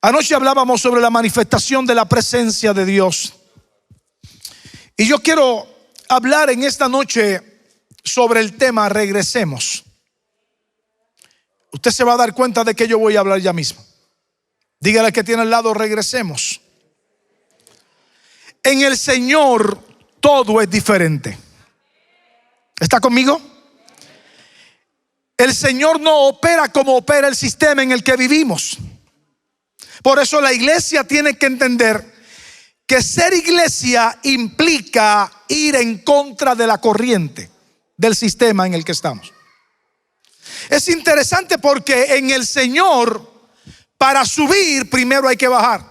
Anoche hablábamos sobre la manifestación de la presencia de Dios. Y yo quiero hablar en esta noche sobre el tema regresemos. Usted se va a dar cuenta de que yo voy a hablar ya mismo. Dígale que tiene al lado, regresemos. En el Señor todo es diferente. ¿Está conmigo? El Señor no opera como opera el sistema en el que vivimos. Por eso la iglesia tiene que entender que ser iglesia implica ir en contra de la corriente del sistema en el que estamos. Es interesante porque en el Señor, para subir primero hay que bajar.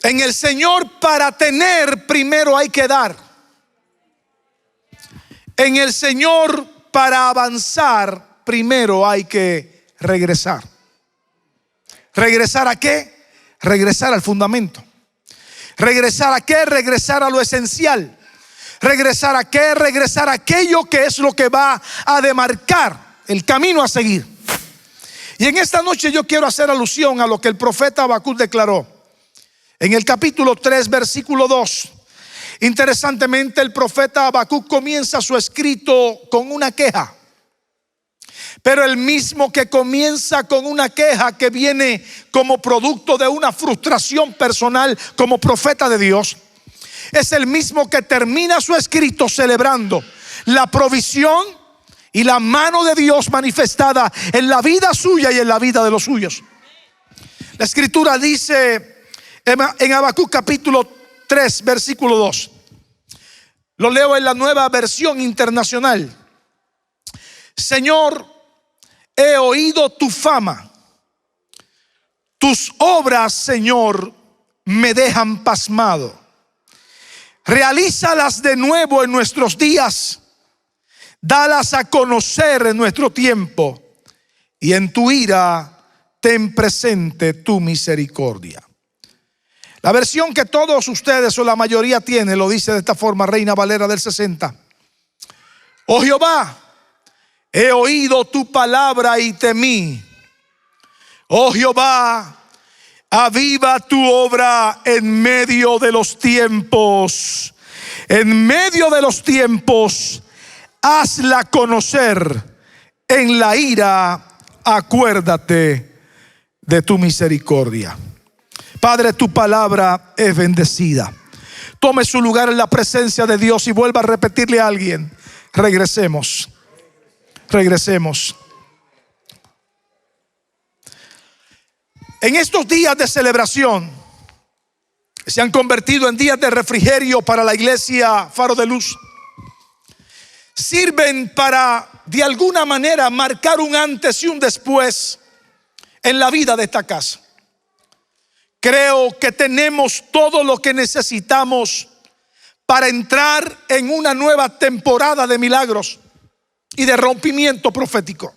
En el Señor, para tener primero hay que dar. En el Señor, para avanzar primero hay que regresar. ¿Regresar a qué? Regresar al fundamento. ¿Regresar a qué? Regresar a lo esencial. ¿Regresar a qué? Regresar a aquello que es lo que va a demarcar el camino a seguir. Y en esta noche yo quiero hacer alusión a lo que el profeta Habacuc declaró en el capítulo 3, versículo 2. Interesantemente, el profeta Habacuc comienza su escrito con una queja. Pero el mismo que comienza con una queja que viene como producto de una frustración personal como profeta de Dios, es el mismo que termina su escrito celebrando la provisión y la mano de Dios manifestada en la vida suya y en la vida de los suyos. La escritura dice en Habacuc capítulo 3, versículo 2. Lo leo en la Nueva Versión Internacional. Señor, he oído tu fama. Tus obras, Señor, me dejan pasmado. Realízalas de nuevo en nuestros días. Dalas a conocer en nuestro tiempo. Y en tu ira ten presente tu misericordia. La versión que todos ustedes o la mayoría tiene lo dice de esta forma, Reina Valera del 60. Oh Jehová, he oído tu palabra y temí. Oh Jehová, aviva tu obra en medio de los tiempos. En medio de los tiempos, hazla conocer. En la ira, acuérdate de tu misericordia. Padre, tu palabra es bendecida. Tome su lugar en la presencia de Dios y vuelva a repetirle a alguien: regresemos. Regresemos. En estos días de celebración se han convertido en días de refrigerio para la iglesia Faro de Luz. Sirven para de alguna manera marcar un antes y un después en la vida de esta casa. Creo que tenemos todo lo que necesitamos para entrar en una nueva temporada de milagros y de rompimiento profético.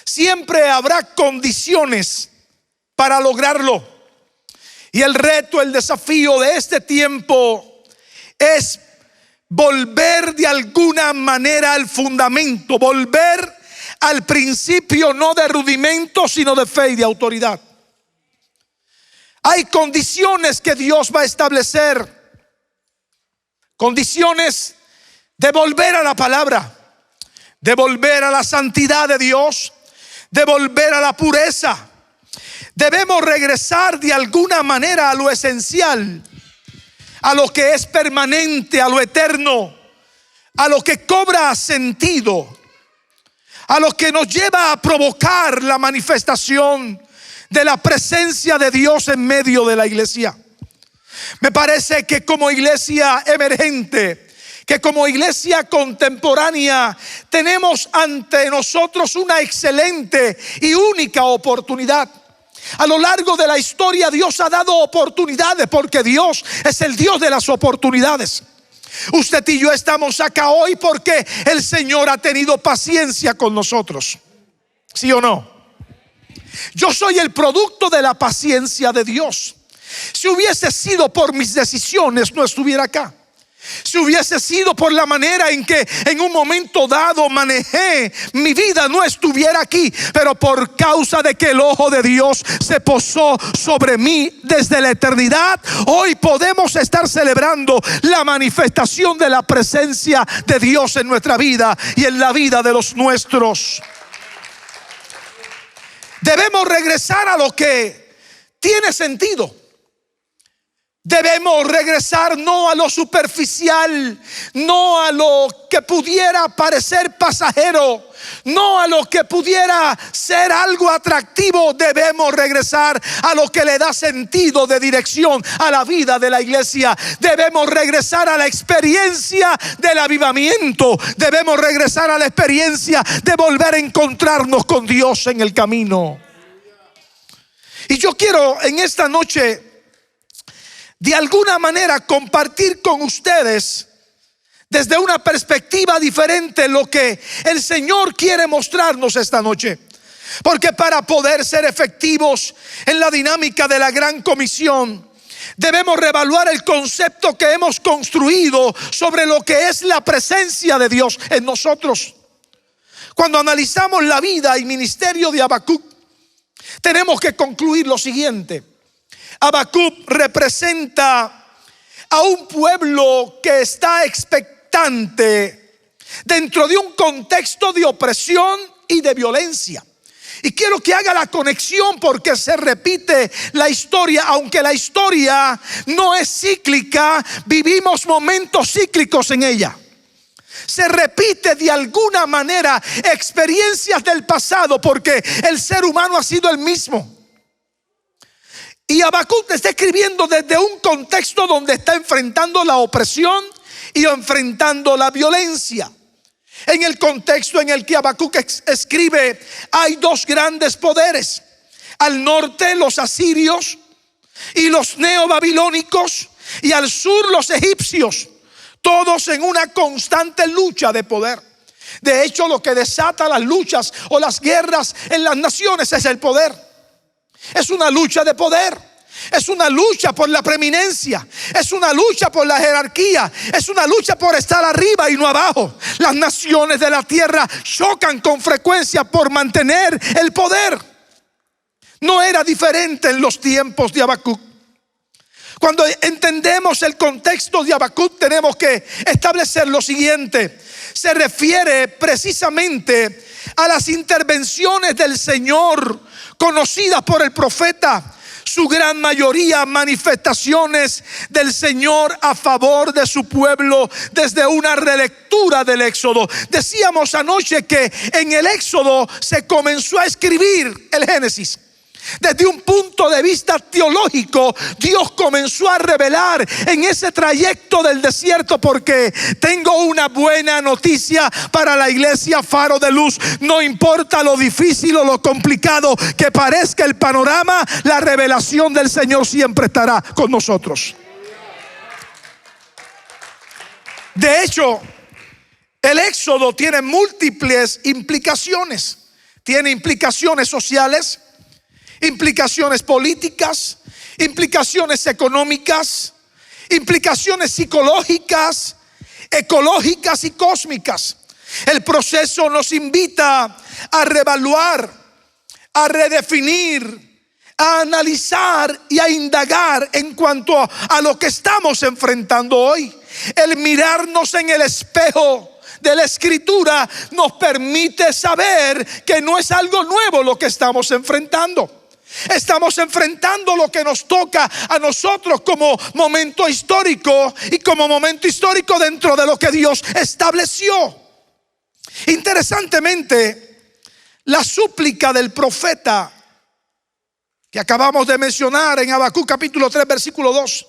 Siempre habrá condiciones para lograrlo. Y el reto, el desafío de este tiempo es volver de alguna manera al fundamento, volver al principio, no de rudimento, sino de fe y de autoridad. Hay condiciones que Dios va a establecer, condiciones de volver a la palabra, de volver a la santidad de Dios, de volver a la pureza. Debemos regresar de alguna manera a lo esencial, a lo que es permanente, a lo eterno, a lo que cobra sentido, a lo que nos lleva a provocar la manifestación de la presencia de Dios en medio de la iglesia. Me parece que como iglesia emergente, que como iglesia contemporánea, tenemos ante nosotros una excelente y única oportunidad. A lo largo de la historia Dios ha dado oportunidades, porque Dios es el Dios de las oportunidades. Usted y yo estamos acá hoy porque el Señor ha tenido paciencia con nosotros. ¿Sí o no? Yo soy el producto de la paciencia de Dios. Si hubiese sido por mis decisiones, no estuviera acá. Si hubiese sido por la manera en que en un momento dado manejé mi vida, no estuviera aquí. Pero por causa de que el ojo de Dios se posó sobre mí desde la eternidad, hoy podemos estar celebrando la manifestación de la presencia de Dios en nuestra vida y en la vida de los nuestros. Debemos regresar a lo que tiene sentido. Debemos regresar no a lo superficial, no a lo que pudiera parecer pasajero, no a lo que pudiera ser algo atractivo. Debemos regresar a lo que le da sentido de dirección a la vida de la iglesia. Debemos regresar a la experiencia del avivamiento. Debemos regresar a la experiencia de volver a encontrarnos con Dios en el camino. Y yo quiero en esta noche de alguna manera compartir con ustedes desde una perspectiva diferente lo que el Señor quiere mostrarnos esta noche. Porque para poder ser efectivos en la dinámica de la gran comisión, debemos reevaluar el concepto que hemos construido sobre lo que es la presencia de Dios en nosotros. Cuando analizamos la vida y ministerio de Habacuc, tenemos que concluir lo siguiente. Habacuc representa a un pueblo que está expectante dentro de un contexto de opresión y de violencia. Y quiero que haga la conexión porque se repite la historia. Aunque la historia no es cíclica, vivimos momentos cíclicos en ella. Se repite de alguna manera experiencias del pasado porque el ser humano ha sido el mismo. Y Habacuc está escribiendo desde un contexto donde está enfrentando la opresión y enfrentando la violencia. En el contexto en el que Habacuc escribe, hay dos grandes poderes. Al norte los asirios y los neobabilónicos, y al sur los egipcios, todos en una constante lucha de poder. De hecho, lo que desata las luchas o las guerras en las naciones es el poder. Es una lucha de poder. Es una lucha por la preeminencia. Es una lucha por la jerarquía. Es una lucha por estar arriba y no abajo. Las naciones de la tierra chocan con frecuencia por mantener el poder. No era diferente en los tiempos de Habacuc. Cuando entendemos el contexto de Habacuc, tenemos que establecer lo siguiente. Se refiere precisamente a las intervenciones del Señor conocidas por el profeta, su gran mayoría manifestaciones del Señor a favor de su pueblo desde una relectura del Éxodo. Decíamos anoche que en el Éxodo se comenzó a escribir el Génesis. Desde un punto de vista teológico, Dios comenzó a revelar en ese trayecto del desierto, porque tengo una buena noticia para la iglesia Faro de Luz. No importa lo difícil o lo complicado que parezca el panorama, la revelación del Señor siempre estará con nosotros. De hecho, el Éxodo tiene múltiples implicaciones. Tiene implicaciones sociales, implicaciones políticas, implicaciones económicas, implicaciones psicológicas, ecológicas y cósmicas. El proceso nos invita a reevaluar, a redefinir, a analizar y a indagar en cuanto a lo que estamos enfrentando hoy. El mirarnos en el espejo de la Escritura nos permite saber que no es algo nuevo lo que estamos enfrentando. Estamos enfrentando lo que nos toca a nosotros como momento histórico, y como momento histórico dentro de lo que Dios estableció. Interesantemente, la súplica del profeta que acabamos de mencionar en Habacuc capítulo 3 versículo 2,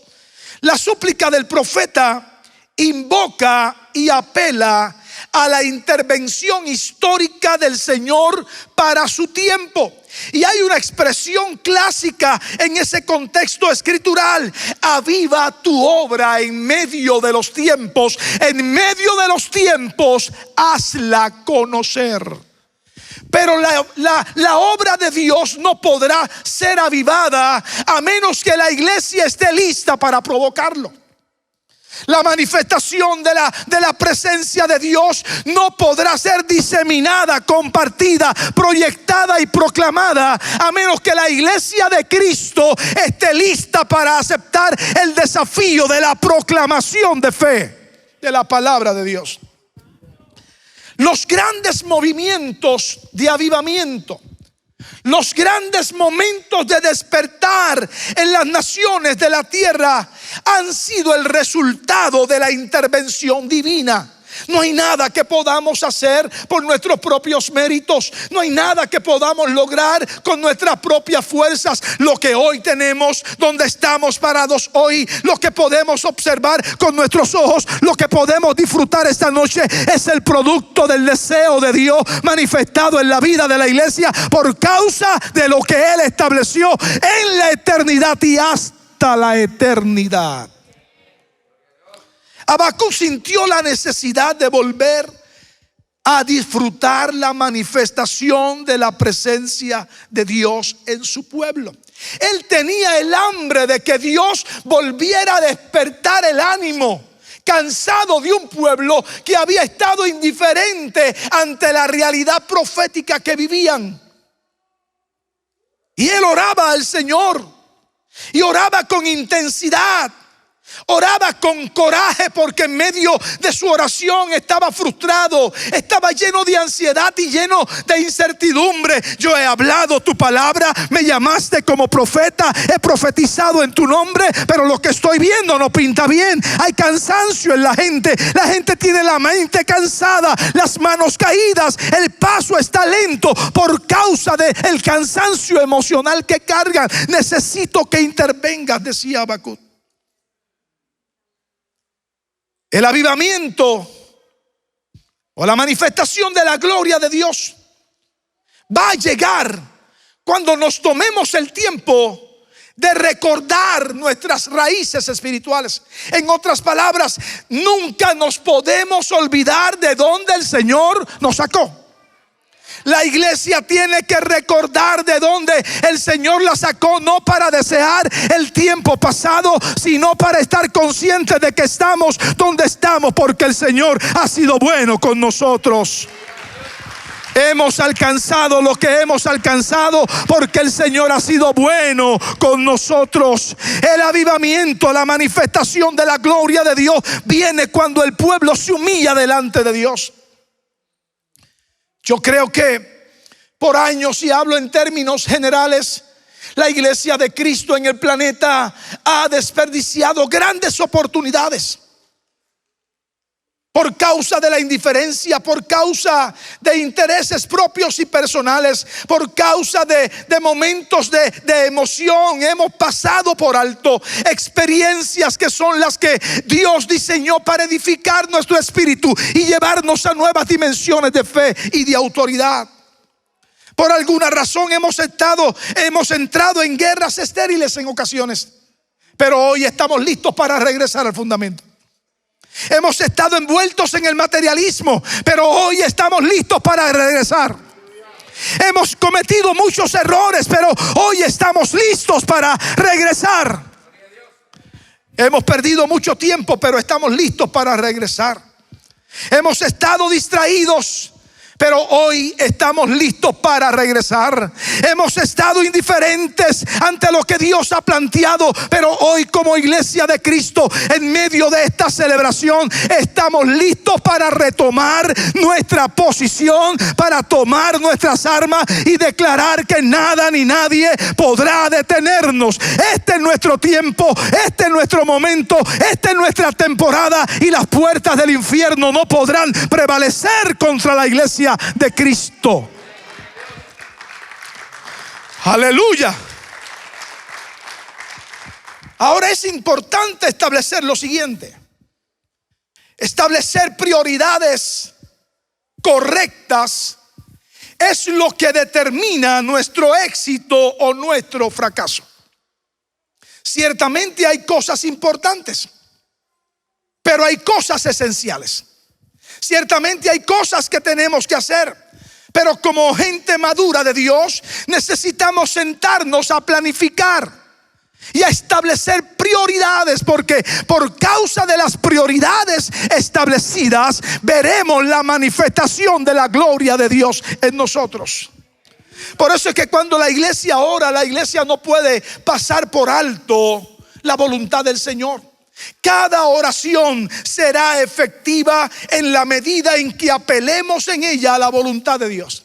la súplica del profeta invoca y apela a la intervención histórica del Señor para su tiempo. Y hay una expresión clásica en ese contexto escritural: aviva tu obra en medio de los tiempos. En medio de los tiempos, hazla conocer. Pero la obra de Dios no podrá ser avivada a menos que la iglesia esté lista para provocarlo. La manifestación de la presencia de Dios no podrá ser diseminada, compartida, proyectada y proclamada a menos que la iglesia de Cristo esté lista para aceptar el desafío de la proclamación de fe de la palabra de Dios. Los grandes movimientos de avivamiento, los grandes momentos de despertar en las naciones de la tierra han sido el resultado de la intervención divina. No hay nada que podamos hacer por nuestros propios méritos. No hay nada que podamos lograr con nuestras propias fuerzas. Lo que hoy tenemos, donde estamos parados hoy, lo que podemos observar con nuestros ojos, lo que podemos disfrutar esta noche, es el producto del deseo de Dios manifestado en la vida de la iglesia por causa de lo que Él estableció en la eternidad y hasta la eternidad. Habacuc sintió la necesidad de volver a disfrutar la manifestación de la presencia de Dios en su pueblo. Él tenía el hambre de que Dios volviera a despertar el ánimo, cansado de un pueblo que había estado indiferente ante la realidad profética que vivían. Y él oraba al Señor, y oraba con intensidad. Oraba con coraje porque en medio de su oración estaba frustrado, estaba lleno de ansiedad y lleno de incertidumbre. Yo he hablado tu palabra, me llamaste como profeta, he profetizado en tu nombre, pero lo que estoy viendo no pinta bien. Hay cansancio en la gente tiene la mente cansada, las manos caídas, el paso está lento por causa del cansancio emocional que cargan. Necesito que intervengas, decía Habacuc. El avivamiento o la manifestación de la gloria de Dios va a llegar cuando nos tomemos el tiempo de recordar nuestras raíces espirituales. En otras palabras, nunca nos podemos olvidar de dónde el Señor nos sacó. La iglesia tiene que recordar de dónde el Señor la sacó, no para desear el tiempo pasado, sino para estar conscientes de que estamos donde estamos porque el Señor ha sido bueno con nosotros. Hemos alcanzado lo que hemos alcanzado porque el Señor ha sido bueno con nosotros. El avivamiento, la manifestación de la gloria de Dios viene cuando el pueblo se humilla delante de Dios. Yo creo que por años, y hablo en términos generales, la iglesia de Cristo en el planeta ha desperdiciado grandes oportunidades por causa de la indiferencia, por causa de intereses propios y personales, por causa de momentos de emoción. Hemos pasado por alto experiencias que son las que Dios diseñó para edificar nuestro espíritu y llevarnos a nuevas dimensiones de fe y de autoridad. Por alguna razón hemos entrado en guerras estériles en ocasiones, pero hoy estamos listos para regresar al fundamento. Hemos estado envueltos en el materialismo, pero hoy estamos listos para regresar. Hemos cometido muchos errores, pero hoy estamos listos para regresar. Hemos perdido mucho tiempo, pero estamos listos para regresar. Hemos estado distraídos, pero hoy estamos listos para regresar. Hemos estado indiferentes ante lo que Dios ha planteado, pero hoy como iglesia de Cristo, en medio de esta celebración, estamos listos para retomar nuestra posición, para tomar nuestras armas y declarar que nada ni nadie podrá detenernos. Este es nuestro tiempo, este es nuestro momento, esta es nuestra temporada, y las puertas del infierno no podrán prevalecer contra la iglesia de Cristo. Aleluya. Ahora es importante establecer lo siguiente: establecer prioridades correctas es lo que determina nuestro éxito o nuestro fracaso. Ciertamente hay cosas importantes, pero hay cosas esenciales. Ciertamente hay cosas que tenemos que hacer, pero como gente madura de Dios necesitamos sentarnos a planificar y a establecer prioridades prioridades, porque por causa de las prioridades establecidas veremos la manifestación de la gloria de Dios en nosotros. Por eso es que cuando la iglesia ora, la iglesia no puede pasar por alto la voluntad del Señor. Cada oración será efectiva en la medida en que apelemos en ella a la voluntad de Dios.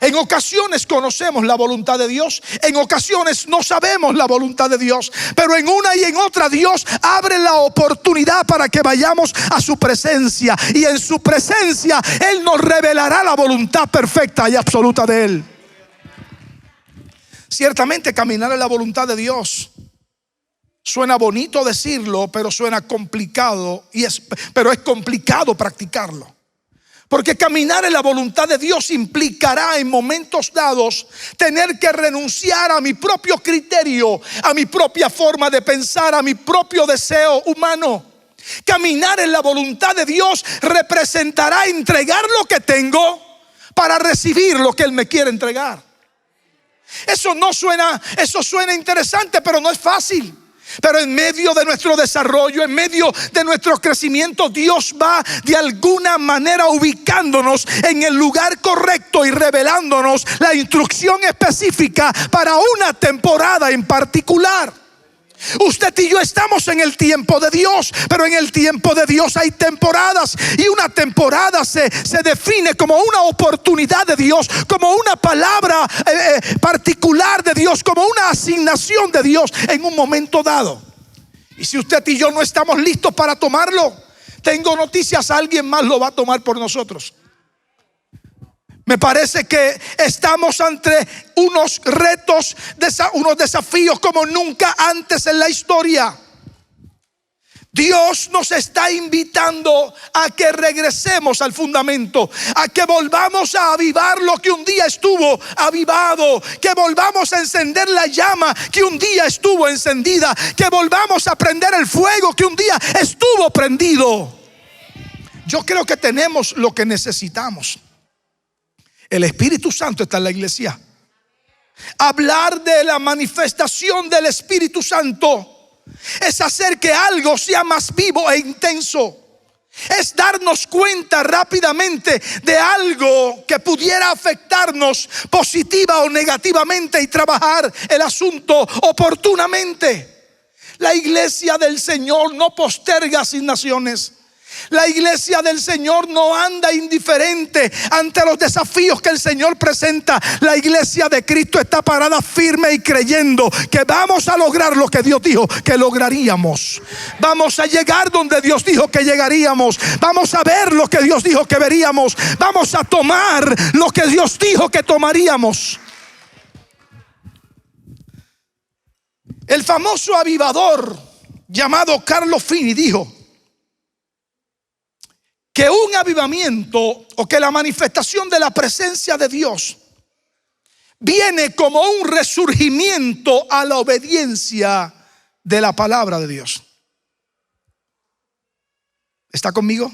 En ocasiones conocemos la voluntad de Dios, en ocasiones no sabemos la voluntad de Dios, pero en una y en otra Dios abre la oportunidad para que vayamos a su presencia, y en su presencia Él nos revelará la voluntad perfecta y absoluta de Él. Ciertamente caminar en la voluntad de Dios suena bonito decirlo, pero suena complicado, pero es complicado practicarlo. Porque caminar en la voluntad de Dios implicará en momentos dados tener que renunciar a mi propio criterio, a mi propia forma de pensar, a mi propio deseo humano. Caminar en la voluntad de Dios representará entregar lo que tengo para recibir lo que Él me quiere entregar. Eso suena interesante, pero no es fácil. Pero en medio de nuestro desarrollo, en medio de nuestro crecimiento, Dios va de alguna manera ubicándonos en el lugar correcto y revelándonos la instrucción específica para una temporada en particular. Usted y yo estamos en el tiempo de Dios, pero en el tiempo de Dios hay temporadas, y una temporada se define como una oportunidad de Dios, como una palabra particular de Dios, como una asignación de Dios en un momento dado. Y si usted y yo no estamos listos para tomarlo, tengo noticias: alguien más lo va a tomar por nosotros. Me parece que estamos ante unos retos, unos desafíos como nunca antes en la historia. Dios nos está invitando a que regresemos al fundamento, a que volvamos a avivar lo que un día estuvo avivado, que volvamos a encender la llama que un día estuvo encendida, que volvamos a prender el fuego que un día estuvo prendido. Yo creo que tenemos lo que necesitamos. El Espíritu Santo está en la iglesia. Hablar de la manifestación del Espíritu Santo es hacer que algo sea más vivo e intenso. Es darnos cuenta rápidamente de algo que pudiera afectarnos positiva o negativamente y trabajar el asunto oportunamente. La iglesia del Señor no posterga asignaciones. La iglesia del Señor no anda indiferente ante los desafíos que el Señor presenta. La iglesia de Cristo está parada firme y creyendo que vamos a lograr lo que Dios dijo que lograríamos. Vamos a llegar donde Dios dijo que llegaríamos. Vamos a ver lo que Dios dijo que veríamos. Vamos a tomar lo que Dios dijo que tomaríamos. El famoso avivador llamado Carlo Fini dijo que un avivamiento, o que la manifestación de la presencia de Dios, viene como un resurgimiento a la obediencia de la palabra de Dios. ¿Está conmigo?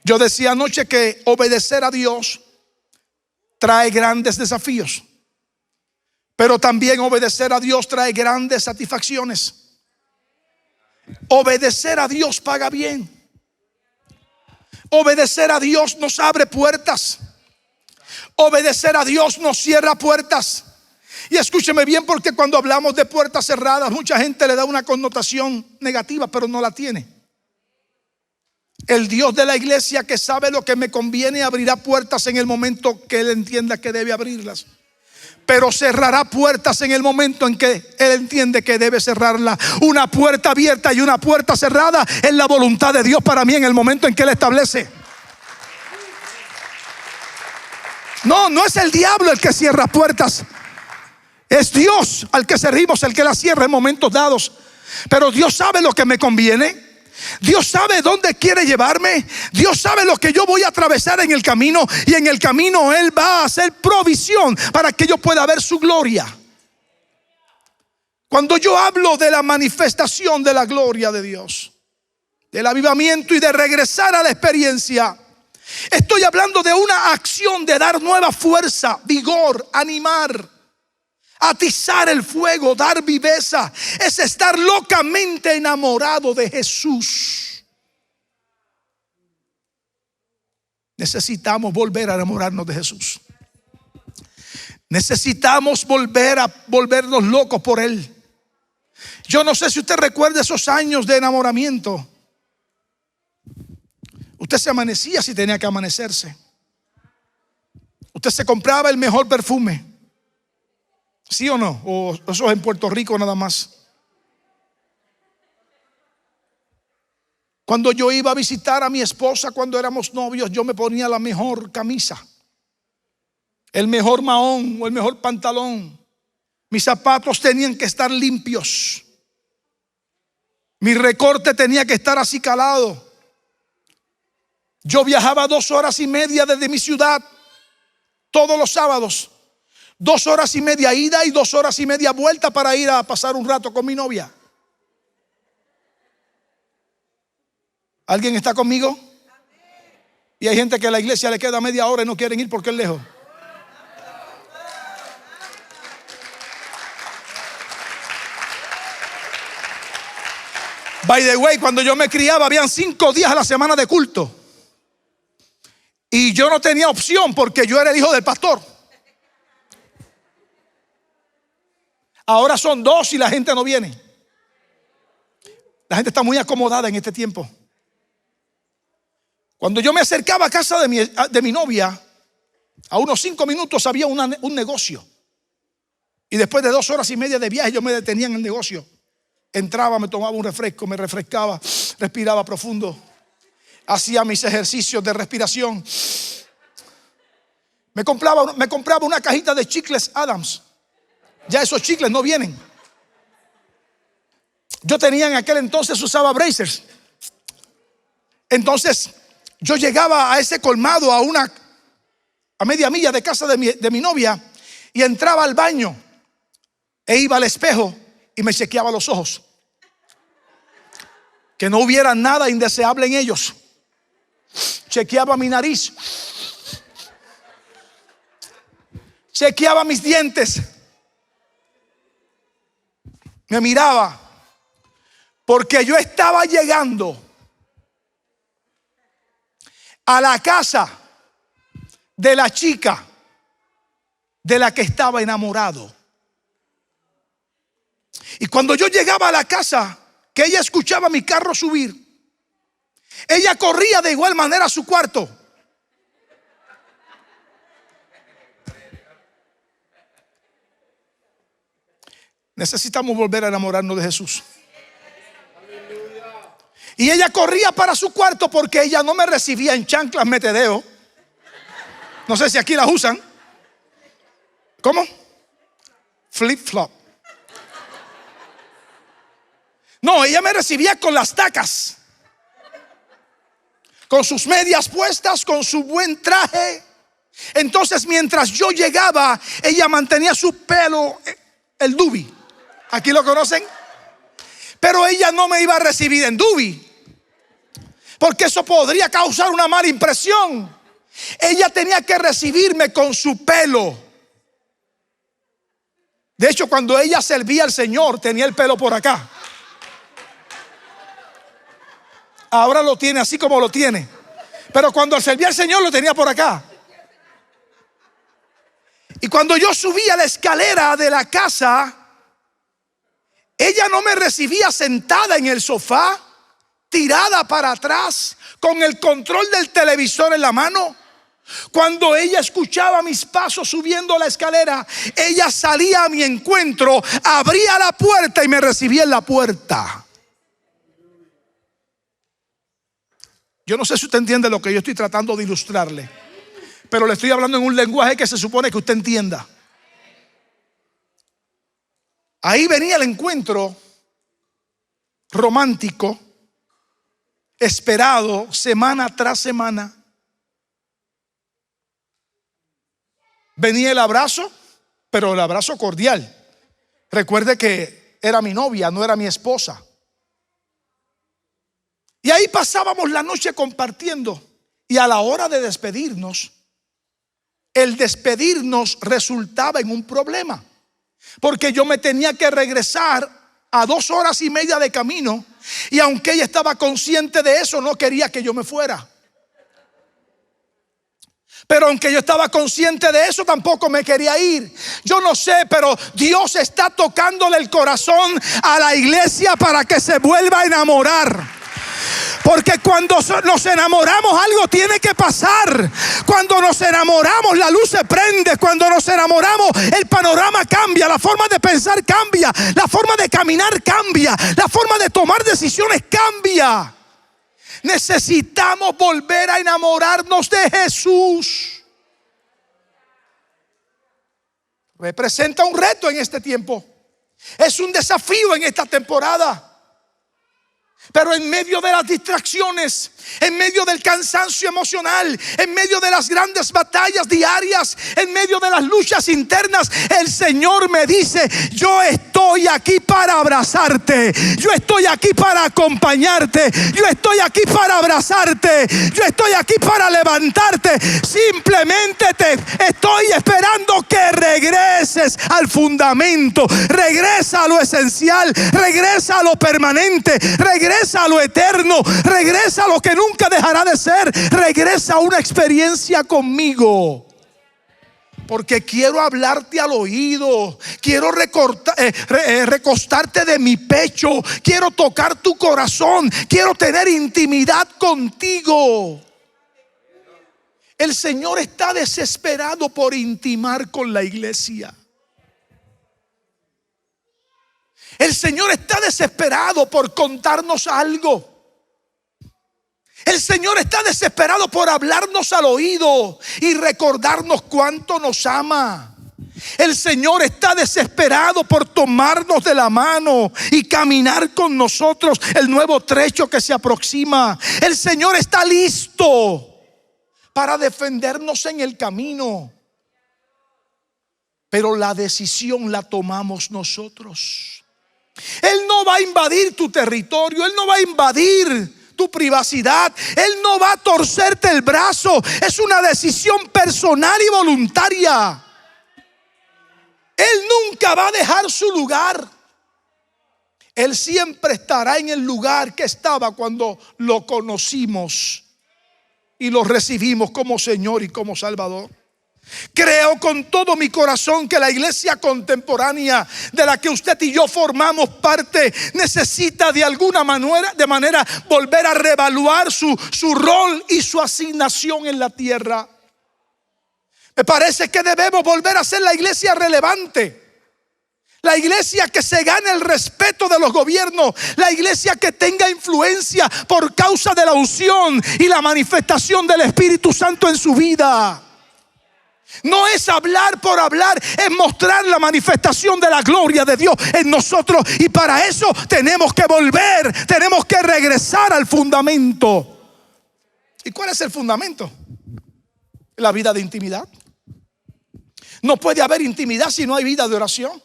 Yo decía anoche que obedecer a Dios trae grandes desafíos, pero también obedecer a Dios trae grandes satisfacciones. Obedecer a Dios paga bien. Obedecer a Dios nos abre puertas. Obedecer a Dios nos cierra puertas. Y escúcheme bien, porque cuando hablamos de puertas cerradas, mucha gente le da una connotación negativa, pero no la tiene. El Dios de la iglesia, que sabe lo que me conviene, abrirá puertas en el momento que Él entienda que debe abrirlas, pero cerrará puertas en el momento en que Él entiende que debe cerrarla. Una puerta abierta y una puerta cerrada es la voluntad de Dios para mí en el momento en que Él establece. No es el diablo el que cierra puertas. Es Dios al que servimos, el que las cierra en momentos dados. Pero Dios sabe lo que me conviene. Dios sabe dónde quiere llevarme. Dios sabe lo que yo voy a atravesar en el camino, y en el camino Él va a hacer provisión para que yo pueda ver su gloria. Cuando yo hablo de la manifestación de la gloria de Dios, del avivamiento y de regresar a la experiencia, estoy hablando de una acción de dar nueva fuerza, vigor, animar Atizar el fuego, dar viveza, es estar locamente enamorado de Jesús. Necesitamos volver a enamorarnos de Jesús. Necesitamos volvernos locos por Él. Yo no sé si usted recuerda esos años de enamoramiento. Usted se amanecía si tenía que amanecerse. Usted se compraba el mejor perfume. ¿Sí o no? O eso es en Puerto Rico nada más. Cuando yo iba a visitar a mi esposa cuando éramos novios, yo me ponía la mejor camisa, el mejor mahón o el mejor pantalón. Mis zapatos tenían que estar limpios. Mi recorte tenía que estar acicalado. Yo viajaba 2 horas y media desde mi ciudad todos los sábados. 2 horas y media ida y 2 horas y media vuelta para ir a pasar un rato con mi novia. ¿Alguien está conmigo? Y hay gente que a la iglesia le queda media hora y no quieren ir porque es lejos. By the way, cuando yo me criaba habían 5 días a la semana de culto. Y yo no tenía opción porque yo era el hijo del pastor. Ahora son 2 y la gente no viene. La gente está muy acomodada en este tiempo. Cuando yo me acercaba a casa de mi novia, a unos 5 minutos había un negocio. Y después de 2 horas y media de viaje yo me detenía en el negocio. Entraba, me tomaba un refresco, me refrescaba, respiraba profundo. Hacía mis ejercicios de respiración. Me compraba una cajita de chicles Adams. Ya esos chicles no vienen. Yo tenía en aquel entonces, usaba Brazers. Entonces yo llegaba a ese colmado a media milla de casa de mi novia, y entraba al baño e iba al espejo y me chequeaba los ojos, que no hubiera nada indeseable en ellos. Chequeaba mi nariz, chequeaba mis dientes, me miraba, porque yo estaba llegando a la casa de la chica de la que estaba enamorado. Y cuando yo llegaba a la casa, que ella escuchaba mi carro subir, ella corría de igual manera a su cuarto. Necesitamos volver a enamorarnos de Jesús. Y ella corría para su cuarto porque ella no me recibía en chanclas metedeo. No sé si aquí las usan. ¿Cómo? Flip flop. No, ella me recibía con las tacas, con sus medias puestas, con su buen traje. Entonces mientras yo llegaba, ella mantenía su pelo, el dubi. ¿Aquí lo conocen? Pero ella no me iba a recibir en dubi, porque eso podría causar una mala impresión. Ella tenía que recibirme con su pelo. De hecho, cuando ella servía al Señor, tenía el pelo por acá. Ahora lo tiene así como lo tiene, pero cuando servía al Señor lo tenía por acá. Y cuando yo subía la escalera de la casa, ella no me recibía sentada en el sofá, tirada para atrás, con el control del televisor en la mano. Cuando ella escuchaba mis pasos subiendo la escalera, ella salía a mi encuentro, abría la puerta y me recibía en la puerta. Yo no sé si usted entiende lo que yo estoy tratando de ilustrarle, pero le estoy hablando en un lenguaje que se supone que usted entienda. Ahí venía el encuentro romántico, esperado semana tras semana. Venía el abrazo, pero el abrazo cordial. Recuerde que era mi novia, no era mi esposa. Y ahí pasábamos la noche compartiendo. Y a la hora de despedirnos, el despedirnos resultaba en un problema. porque yo me tenía que regresar a 2 horas y media de camino, y aunque ella estaba consciente de eso, no quería que yo me fuera. Pero aunque yo estaba consciente de eso, tampoco me quería ir. Yo no sé, pero Dios está tocándole el corazón a la iglesia para que se vuelva a enamorar. Porque cuando nos enamoramos, algo tiene que pasar. Cuando nos enamoramos, la luz se prende. Cuando nos enamoramos, el panorama cambia. La forma de pensar cambia. La forma de caminar cambia. La forma de tomar decisiones cambia. Necesitamos volver a enamorarnos de Jesús. Representa un reto en este tiempo. Es un desafío en esta temporada. Pero en medio de las distracciones, en medio del cansancio emocional, en medio de las grandes batallas diarias, en medio de las luchas internas, el Señor me dice: yo estoy aquí para abrazarte, yo estoy aquí para acompañarte, yo estoy aquí para abrazarte, yo estoy aquí para levantarte. Simplemente te estoy esperando que regreses al fundamento, regresa a lo esencial, regresa a lo permanente, regresa a lo eterno, regresa a lo que nunca dejará de ser, regresa a una experiencia conmigo. Porque quiero hablarte al oído, quiero recostarte de mi pecho, quiero tocar tu corazón, quiero tener intimidad contigo. El Señor está desesperado por intimar con la iglesia. El Señor está desesperado por contarnos algo. El Señor está desesperado por hablarnos al oído y recordarnos cuánto nos ama. El Señor está desesperado por tomarnos de la mano y caminar con nosotros el nuevo trecho que se aproxima. El Señor está listo para defendernos en el camino. Pero la decisión la tomamos nosotros. Él no va a invadir tu territorio, Él no va a invadir tu privacidad, Él no va a torcerte el brazo. Es una decisión personal y voluntaria. Él nunca va a dejar su lugar. Él siempre estará en el lugar que estaba cuando lo conocimos y lo recibimos como Señor y como Salvador. Creo con todo mi corazón que la iglesia contemporánea de la que usted y yo formamos parte necesita de alguna manera volver a reevaluar su rol y su asignación en la tierra. Me parece que debemos volver a ser la iglesia relevante, la iglesia que se gane el respeto de los gobiernos, la iglesia que tenga influencia por causa de la unción y la manifestación del Espíritu Santo en su vida. No es hablar por hablar, es mostrar la manifestación de la gloria de Dios en nosotros. Y para eso tenemos que volver, tenemos que regresar al fundamento. ¿Y cuál es el fundamento? La vida de intimidad. No puede haber intimidad si no hay vida de oración.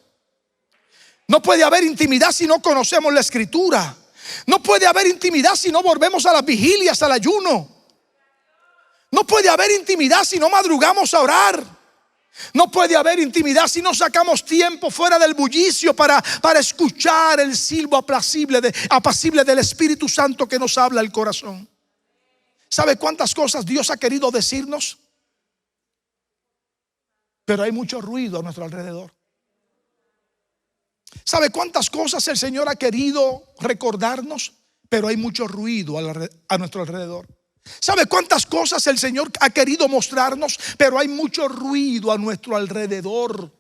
No puede haber intimidad si no conocemos la Escritura. No puede haber intimidad si no volvemos a las vigilias, al ayuno. No puede haber intimidad si no madrugamos a orar. No puede haber intimidad si no sacamos tiempo fuera del bullicio para escuchar el silbo apacible del Espíritu Santo que nos habla el corazón. ¿Sabe cuántas cosas Dios ha querido decirnos? Pero hay mucho ruido a nuestro alrededor. ¿Sabe cuántas cosas el Señor ha querido recordarnos? Pero hay mucho ruido a nuestro alrededor. ¿Sabe cuántas cosas el Señor ha querido mostrarnos? Pero hay mucho ruido a nuestro alrededor.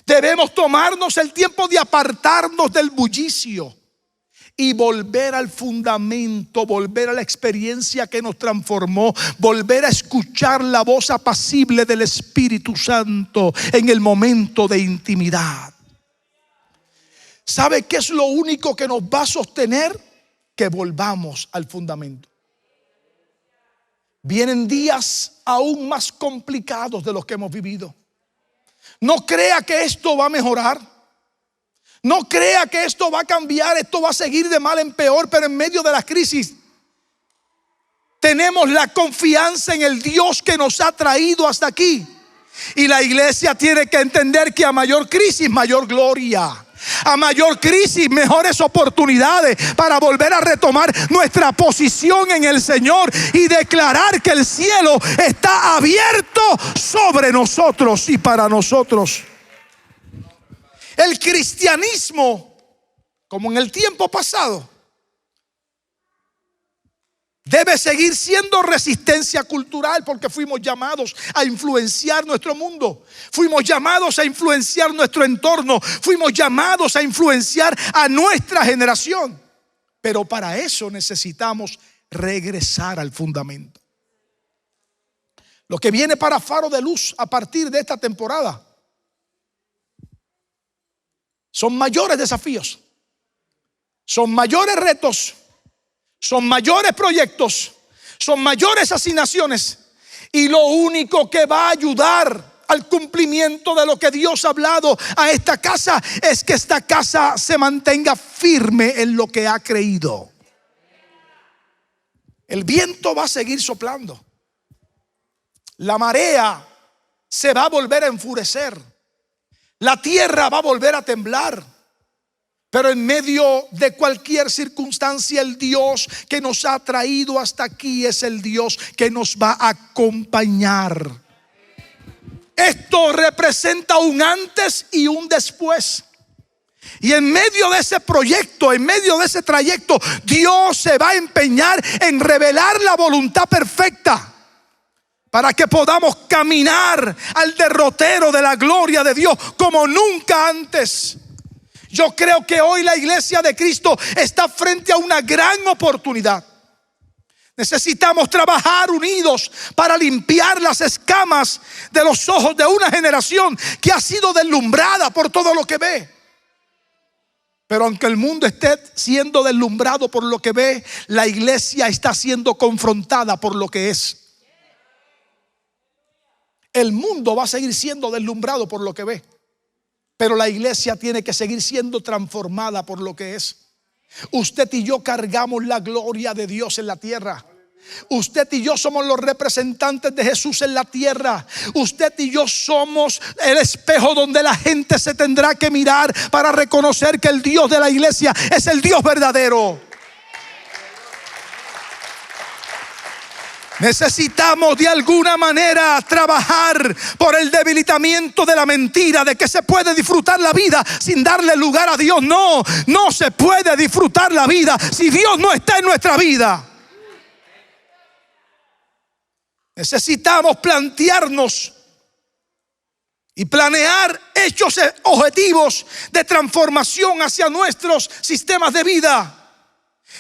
Debemos tomarnos el tiempo de apartarnos del bullicio y volver al fundamento, volver a la experiencia que nos transformó, volver a escuchar la voz apacible del Espíritu Santo en el momento de intimidad. ¿Sabe qué es lo único que nos va a sostener? Que volvamos al fundamento. Vienen días aún más complicados de los que hemos vivido. No crea que esto va a mejorar. No crea que esto va a cambiar. Esto va a seguir de mal en peor. Pero en medio de la crisis tenemos la confianza en el Dios que nos ha traído hasta aquí. Y la iglesia tiene que entender que a mayor crisis, mayor gloria. A mayor crisis, mejores oportunidades para volver a retomar nuestra posición en el Señor y declarar que el cielo está abierto sobre nosotros y para nosotros. El cristianismo, como en el tiempo pasado, debe seguir siendo resistencia cultural, porque fuimos llamados a influenciar nuestro mundo. Fuimos llamados a influenciar nuestro entorno. Fuimos llamados a influenciar a nuestra generación. Pero para eso necesitamos regresar al fundamento. Lo que viene para Faro de Luz a partir de esta temporada son mayores desafíos, son mayores retos, son mayores proyectos, son mayores asignaciones, y lo único que va a ayudar al cumplimiento de lo que Dios ha hablado a esta casa es que esta casa se mantenga firme en lo que ha creído. El viento va a seguir soplando, la marea se va a volver a enfurecer, la tierra va a volver a temblar. Pero en medio de cualquier circunstancia, el Dios que nos ha traído hasta aquí es el Dios que nos va a acompañar. Esto representa un antes y un después. Y en medio de ese proyecto, en medio de ese trayecto, Dios se va a empeñar en revelar la voluntad perfecta para que podamos caminar al derrotero de la gloria de Dios como nunca antes. Yo creo que hoy la iglesia de Cristo está frente a una gran oportunidad. Necesitamos trabajar unidos para limpiar las escamas de los ojos de una generación que ha sido deslumbrada por todo lo que ve. Pero aunque el mundo esté siendo deslumbrado por lo que ve, la iglesia está siendo confrontada por lo que es. El mundo va a seguir siendo deslumbrado por lo que ve, pero la iglesia tiene que seguir siendo transformada por lo que es. Usted y yo cargamos la gloria de Dios en la tierra. Usted y yo somos los representantes de Jesús en la tierra. Usted y yo somos el espejo donde la gente se tendrá que mirar para reconocer que el Dios de la iglesia es el Dios verdadero. Necesitamos de alguna manera trabajar por el debilitamiento de la mentira de que se puede disfrutar la vida sin darle lugar a Dios. No, no se puede disfrutar la vida si Dios no está en nuestra vida. Necesitamos plantearnos y planear hechos objetivos de transformación hacia nuestros sistemas de vida.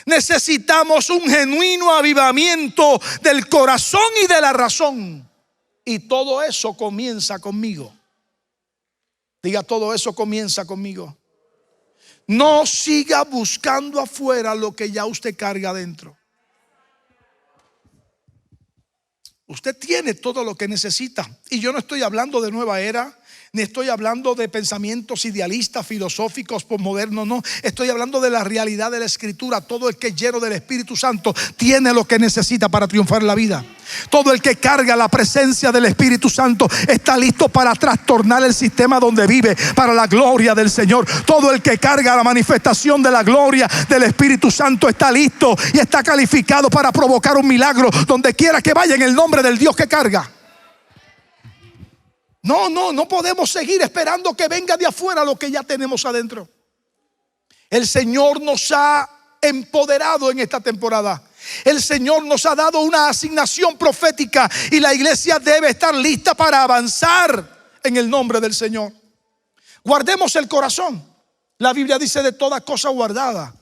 Necesitamos un genuino avivamiento del corazón y de la razón. Y todo eso comienza conmigo. Diga, todo eso comienza conmigo. No siga buscando afuera lo que ya usted carga adentro. Usted tiene todo lo que necesita. Y yo no estoy hablando de nueva era, ni estoy hablando de pensamientos idealistas, filosóficos, posmodernos. No, estoy hablando de la realidad de la Escritura. Todo el que es lleno del Espíritu Santo tiene lo que necesita para triunfar en la vida. Todo el que carga la presencia del Espíritu Santo está listo para trastornar el sistema donde vive, para la gloria del Señor. Todo el que carga la manifestación de la gloria del Espíritu Santo está listo y está calificado para provocar un milagro donde quiera que vaya en el nombre del Dios que carga. No podemos seguir esperando que venga de afuera lo que ya tenemos adentro. El Señor nos ha empoderado en esta temporada. El Señor nos ha dado una asignación profética y la iglesia debe estar lista para avanzar en el nombre del Señor. Guardemos el corazón. La Biblia dice: de toda cosa guardada,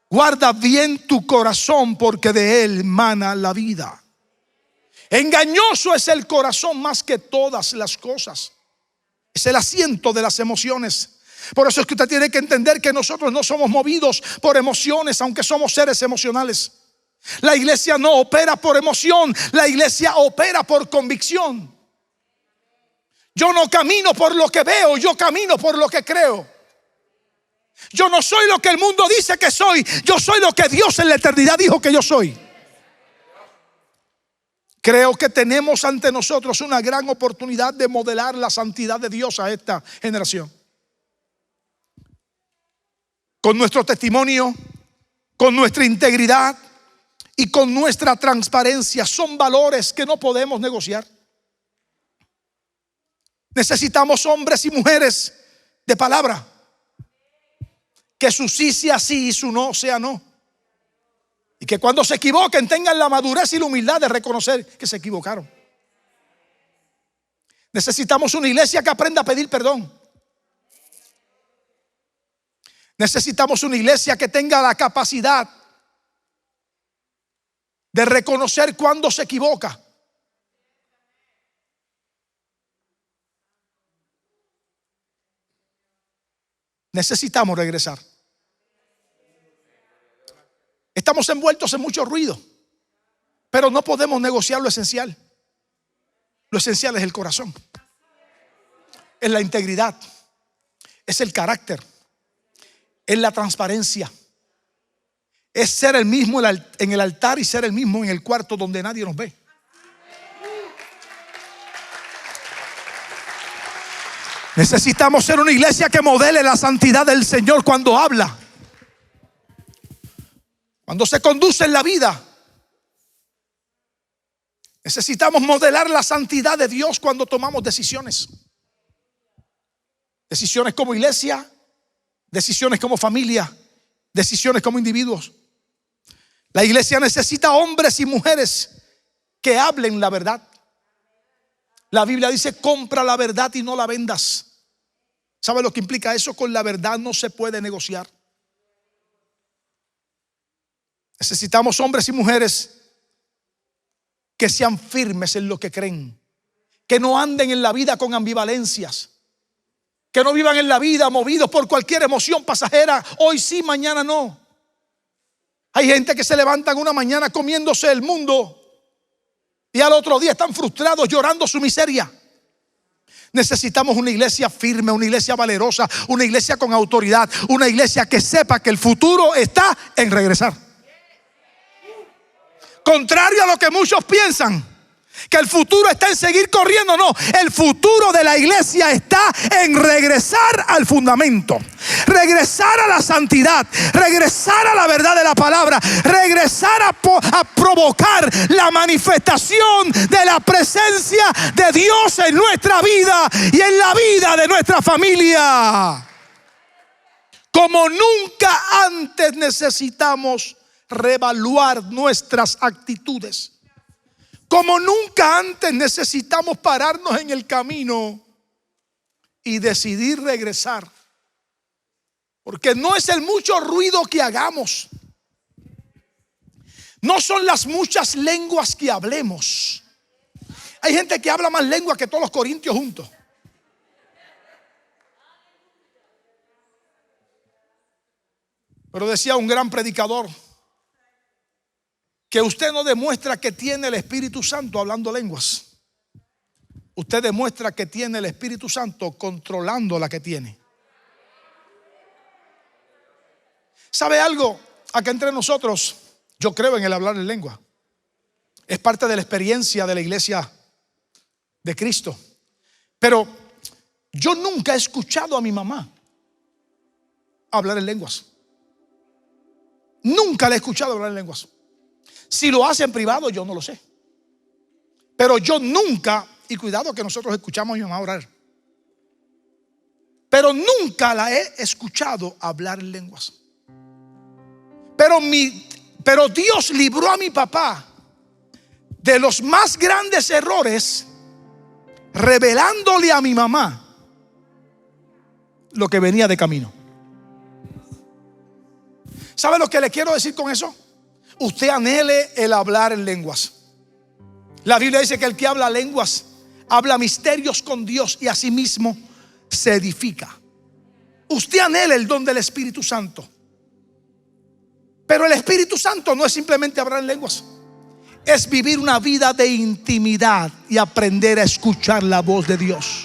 guarda bien tu corazón, porque de él mana la vida. Engañoso es el corazón más que todas las cosas. Es el asiento de las emociones. Por eso es que usted tiene que entender que nosotros no somos movidos por emociones, aunque somos seres emocionales. La iglesia no opera por emoción, la iglesia opera por convicción. Yo no camino por lo que veo, yo camino por lo que creo. Yo no soy lo que el mundo dice que soy, yo soy lo que Dios en la eternidad dijo que yo soy. Creo que tenemos ante nosotros una gran oportunidad de modelar la santidad de Dios a esta generación. Con nuestro testimonio, con nuestra integridad y con nuestra transparencia. Son valores que no podemos negociar. Necesitamos hombres y mujeres de palabra, que su sí sea sí y su no sea no. Y que cuando se equivoquen tengan la madurez y la humildad de reconocer que se equivocaron. Necesitamos una iglesia que aprenda a pedir perdón. Necesitamos una iglesia que tenga la capacidad de reconocer cuando se equivoca. Necesitamos regresar. Estamos envueltos en mucho ruido, pero no podemos negociar lo esencial. Lo esencial es el corazón, es la integridad, es el carácter, es la transparencia, es ser el mismo en el altar y ser el mismo en el cuarto donde nadie nos ve. Necesitamos ser una iglesia que modele la santidad del Señor cuando habla, cuando se conduce en la vida. Necesitamos modelar la santidad de Dios cuando tomamos decisiones. Decisiones como iglesia, decisiones como familia, decisiones como individuos. La iglesia necesita hombres y mujeres que hablen la verdad. La Biblia dice: compra la verdad y no la vendas. ¿Sabe lo que implica eso? Con la verdad no se puede negociar. Necesitamos hombres y mujeres que sean firmes en lo que creen, que no anden en la vida con ambivalencias, que no vivan en la vida movidos por cualquier emoción pasajera. Hoy sí, mañana no. Hay gente que se levantan una mañana comiéndose el mundo y al otro día están frustrados, llorando su miseria. Necesitamos una iglesia firme, una iglesia valerosa, una iglesia con autoridad, una iglesia que sepa que el futuro está en regresar. Contrario a lo que muchos piensan, que el futuro está en seguir corriendo. No, el futuro de la iglesia está en regresar al fundamento, regresar a la santidad, regresar a la verdad de la palabra, regresar a provocar la manifestación de la presencia de Dios en nuestra vida y en la vida de nuestra familia. Como nunca antes necesitamos reevaluar nuestras actitudes. Como nunca antes necesitamos pararnos en el camino y decidir regresar. Porque no es el mucho ruido que hagamos, no son las muchas lenguas que hablemos. Hay gente que habla más lengua que todos los corintios juntos. Pero decía un gran predicador que usted no demuestra que tiene el Espíritu Santo hablando lenguas. Usted demuestra que tiene el Espíritu Santo controlando la que tiene. ¿Sabe algo? Acá entre nosotros, yo creo en el hablar en lengua. Es parte de la experiencia de la iglesia de Cristo. Pero yo nunca he escuchado a mi mamá hablar en lenguas. Nunca le he escuchado hablar en lenguas. Si lo hace en privado, yo no lo sé. Pero yo nunca, y cuidado que nosotros escuchamos a mi mamá orar, pero nunca la he escuchado hablar en lenguas. Pero Dios libró a mi papá de los más grandes errores, revelándole a mi mamá lo que venía de camino. ¿Sabe lo que le quiero decir con eso? Usted anhele el hablar en lenguas. La Biblia dice que el que habla lenguas habla misterios con Dios y asimismo se edifica. Usted anhele el don del Espíritu Santo. Pero el Espíritu Santo no es simplemente hablar en lenguas, es vivir una vida de intimidad y aprender a escuchar la voz de Dios.